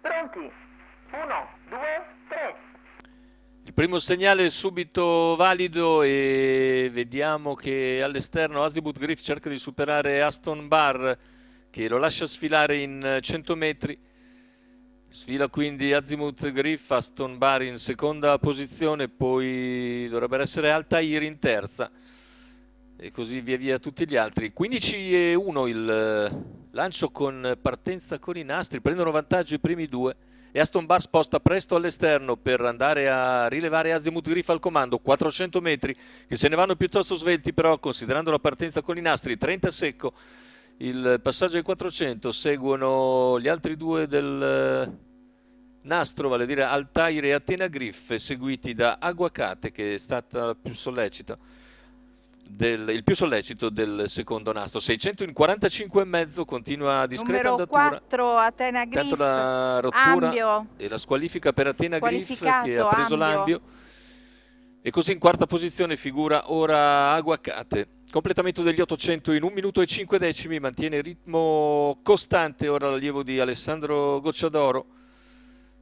Pronti? 1, 2, 3. Il primo segnale è subito valido e vediamo che all'esterno Azimut Griff cerca di superare Aston Barr che lo lascia sfilare in 100 metri. Sfila quindi Azimut Griff, Aston Barr in seconda posizione, poi dovrebbe essere Altair in terza e così via via tutti gli altri. 15-1 il lancio con partenza con i nastri, prendono vantaggio i primi due e Aston Barr sposta presto all'esterno per andare a rilevare Azimut Griff al comando. 400 metri che se ne vanno piuttosto svelti, però considerando la partenza con i nastri, 30 secco il passaggio ai 400, seguono gli altri due del nastro, vale a dire Altair e Athena Griff, seguiti da Aguacate che è stata più sollecita il più sollecito del secondo nastro. 600 in 45,5, continua discreta Numero andatura. 4 Athena Intanto Griff, la rottura Ambio, e la squalifica per Athena Griff che ha squalificato preso Ambio. l'ambio e così in quarta posizione figura ora Aguacate. Completamento degli 800 in 1 minuto e 5 decimi, mantiene il ritmo costante ora l'allievo di Alessandro Gocciadoro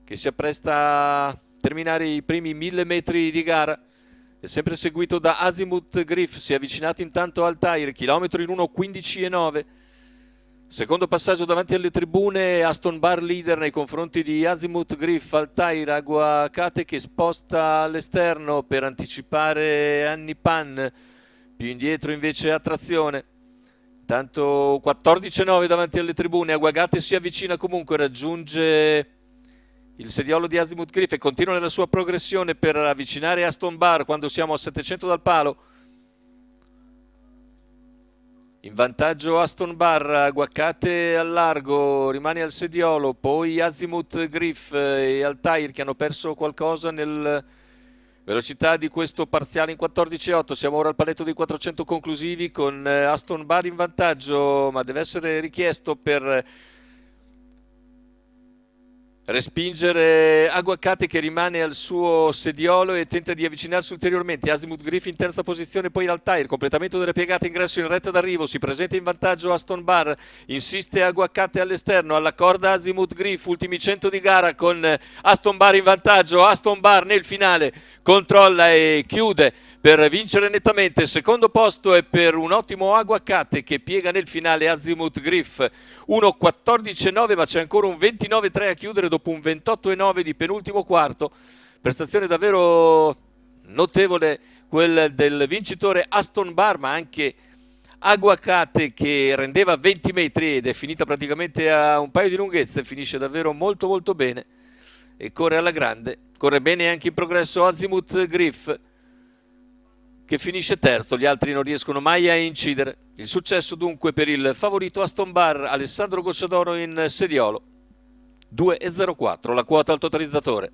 che si appresta a terminare i primi 1000 metri di gara. È sempre seguito da Azimut Griff, si è avvicinato intanto Altair, chilometro in 1:15,9. Secondo passaggio davanti alle tribune, Aston Barr leader nei confronti di Azimut Griff, Altair, Aguacate che sposta all'esterno per anticipare Anni Pan, più indietro invece Attrazione. Intanto 14,9 davanti alle tribune, Aguacate si avvicina comunque, raggiunge il sediolo di Azimut Griff e continua nella sua progressione per avvicinare Aston Barr quando siamo a 700 dal palo. In vantaggio Aston Barr, Aguacate al largo, rimane al sediolo, poi Azimut Griff e Altair che hanno perso qualcosa nel velocità di questo parziale in 14,8. Siamo ora al paletto dei 400 conclusivi con Aston Barr in vantaggio, ma deve essere richiesto per respingere Aguacate che rimane al suo sediolo e tenta di avvicinarsi ulteriormente. Azimut Griff in terza posizione, poi Altair, completamento delle piegate, ingresso in retta d'arrivo, si presenta in vantaggio Aston Barr, insiste Aguacate all'esterno, alla corda Azimut Griff, ultimi 100 di gara con Aston Barr in vantaggio. Aston Barr nel finale controlla e chiude per vincere nettamente. Secondo posto è per un ottimo Aguacate che piega nel finale Azimut Griff 1:14,9, ma c'è ancora un 29,3 a chiudere dopo un 28,9 di penultimo quarto. Prestazione davvero notevole quel del vincitore Aston Barr, ma anche Aguacate che rendeva 20 metri ed è finita praticamente a un paio di lunghezze, finisce davvero molto molto bene e corre alla grande. Corre bene anche in progresso Azimut Griff che finisce terzo, gli altri non riescono mai a incidere. Il successo dunque per il favorito Aston Barr, Alessandro Gocciadoro in sediolo. 2,04 la quota al totalizzatore.